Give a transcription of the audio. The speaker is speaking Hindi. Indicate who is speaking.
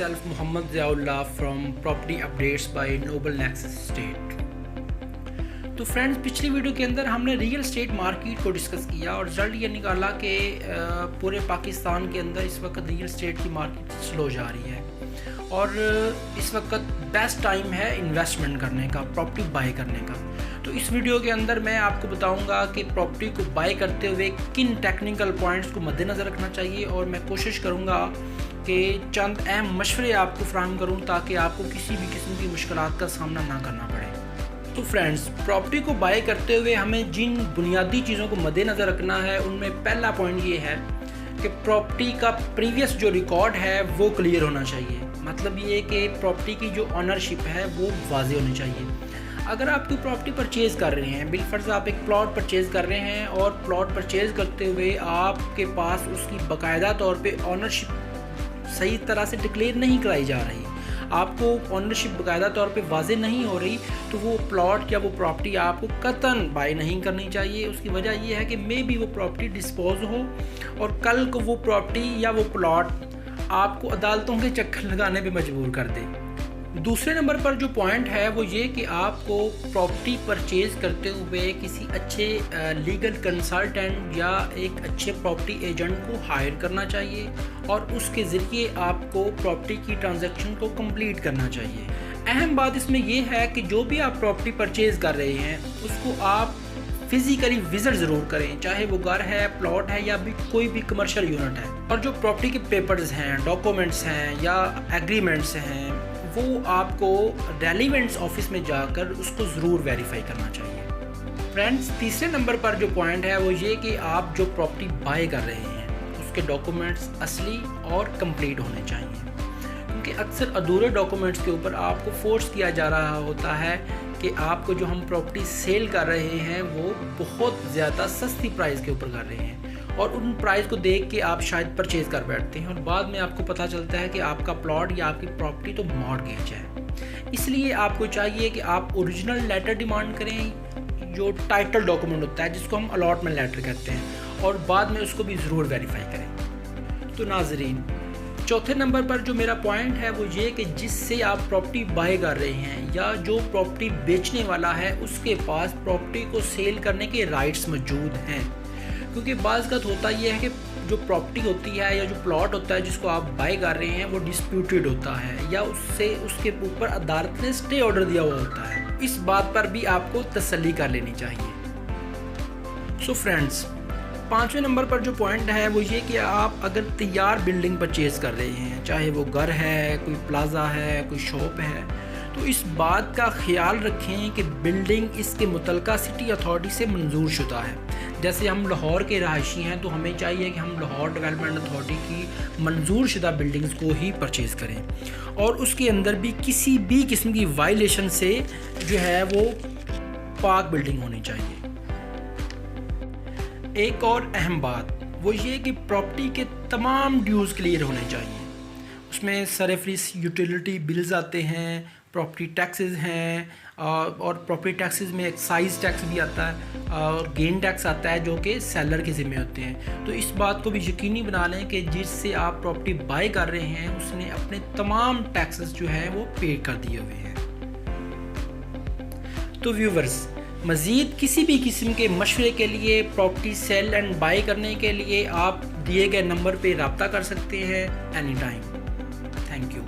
Speaker 1: myself Muhammad Ziaullah from Property Updates by Noble Nexus Estate। तो फ्रेंड्स, पिछली वीडियो के अंदर हमने रियल एस्टेट मार्केट को डिस्कस किया और रिजल्ट ये निकाला कि पूरे पाकिस्तान के अंदर इस वक्त रियल एस्टेट की मार्केट स्लो जा रही है और इस वक्त बेस्ट टाइम है इन्वेस्टमेंट करने का, प्रॉपर्टी बाय करने का। तो इस वीडियो के अंदर मैं आपको बताऊंगा कि प्रॉपर्टी को बाय करते हुए किन टेक्निकल पॉइंट्स को मद्देनज़र रखना चाहिए और मैं कोशिश करूंगा कि चंद अहम मशवरे आपको फराहम करूं ताकि आपको किसी भी किस्म की मुश्किलात का सामना ना करना पड़े। तो फ्रेंड्स, प्रॉपर्टी को बाय करते हुए हमें जिन बुनियादी चीज़ों को मद्देनज़र रखना है उनमें पहला पॉइंट ये है कि प्रॉपर्टी का प्रीवियस जो रिकॉर्ड है वो क्लियर होना चाहिए। मतलब ये कि प्रॉपर्टी की जो ऑनरशिप है वो वाज़ेह होनी चाहिए। अगर आप कोई प्रॉपर्टी परचेज़ कर रहे हैं, बिलफर्ज आप एक प्लॉट परचेज़ कर रहे हैं और प्लॉट परचेज़ करते हुए आपके पास उसकी बाकायदा तौर पे ऑनरशिप सही तरह से डिक्लेयर नहीं कराई जा रही, आपको ऑनरशिप बाकायदा तौर पे वाज़ेह नहीं हो रही, तो वो प्लॉट या वो प्रॉपर्टी आपको कतन बाय नहीं करनी चाहिए। उसकी वजह ये है कि मे बी वो प्रॉपर्टी डिस्पोज हो और कल को वो प्रॉपर्टी या वो प्लॉट आपको अदालतों के चक्कर लगाने पे मजबूर कर दे। दूसरे नंबर पर जो पॉइंट है वो ये कि आपको प्रॉपर्टी परचेज़ करते हुए किसी अच्छे लीगल कंसल्टेंट या एक अच्छे प्रॉपर्टी एजेंट को हायर करना चाहिए और उसके ज़रिए आपको प्रॉपर्टी की ट्रांजैक्शन को कंप्लीट करना चाहिए। अहम बात इसमें यह है कि जो भी आप प्रॉपर्टी परचेज़ कर रहे हैं उसको आप फिज़िकली विज़िट ज़रूर करें, चाहे वो घर है, प्लॉट है या भी कोई भी कमर्शियल यूनिट है। और जो प्रॉपर्टी के पेपर्स हैं, डॉक्यूमेंट्स हैं या एग्रीमेंट्स हैं, वो आपको रेलिवेंट्स ऑफिस में जाकर उसको ज़रूर वेरीफाई करना चाहिए। फ्रेंड्स, तीसरे नंबर पर जो पॉइंट है वो ये कि आप जो प्रॉपर्टी बाय कर रहे हैं उसके डॉक्यूमेंट्स असली और कंप्लीट होने चाहिए, क्योंकि अक्सर अधूरे डॉक्यूमेंट्स के ऊपर आपको फोर्स किया जा रहा होता है कि आपको जो हम प्रॉपर्टी सेल कर रहे हैं वो बहुत ज़्यादा सस्ती प्राइस के ऊपर कर रहे हैं और उन प्राइस को देख के आप शायद परचेज़ कर बैठते हैं और बाद में आपको पता चलता है कि आपका प्लॉट या आपकी प्रॉपर्टी तो मॉर्गेज है। इसलिए आपको चाहिए कि आप ओरिजिनल लेटर डिमांड करें, जो टाइटल डॉक्यूमेंट होता है जिसको हम अलॉटमेंट लेटर कहते हैं, और बाद में उसको भी ज़रूर वेरीफाई करें। तो नाज़रीन, चौथे नंबर पर जो मेरा पॉइंट है वो ये कि जिससे आप प्रॉपर्टी बाय कर रहे हैं या जो प्रॉपर्टी बेचने वाला है उसके पास प्रॉपर्टी को सेल करने के राइट्स मौजूद हैं, क्योंकि बाज़ होता यह है कि जो प्रॉपर्टी होती है या जो प्लॉट होता है जिसको आप बाय कर रहे हैं वो डिस्प्यूटेड होता है या उसके ऊपर अदालत ने स्टे ऑर्डर दिया हुआ होता है। इस बात पर भी आपको तसल्ली कर लेनी चाहिए। सो फ्रेंड्स, पाँचवें नंबर पर जो पॉइंट है वो ये कि आप अगर तैयार बिल्डिंग परचेज़ कर रहे हैं, चाहे वो घर है, कोई प्लाजा है, कोई शॉप है, तो इस बात का ख्याल रखें कि बिल्डिंग इसके मुतलका सिटी अथॉरिटी से मंजूर शुदा है। जैसे हम लाहौर के रहायशी हैं तो हमें चाहिए कि हम लाहौर डेवलपमेंट अथॉरिटी की मंजूर शुदा बिल्डिंग्स को ही परचेज़ करें और उसके अंदर भी किसी भी किस्म की वायलेशन से जो है वो पाक बिल्डिंग होनी चाहिए। एक और अहम बात वो ये कि प्रॉपर्टी के तमाम ड्यूज़ क्लियर होने चाहिए। उसमें सरफरीस यूटिलिटी बिल्स आते हैं, प्रॉपर्टी टैक्सेस हैं और प्रॉपर्टी टैक्सेस में एक्साइज टैक्स भी आता है और गेन टैक्स आता है जो कि सेलर के ज़िम्मे होते हैं। तो इस बात को भी यकीनी बना लें कि जिससे आप प्रॉपर्टी बाय कर रहे हैं उसने अपने तमाम टैक्सेस जो है वो पे कर दिए हुए हैं। तो व्यूवर्स, मज़ीद किसी भी किस्म के मशवरे के लिए, प्रॉपर्टी सेल एंड बाय करने के लिए आप दिए गए नंबर पर रब्ता कर सकते हैं एनी टाइम। Thank you.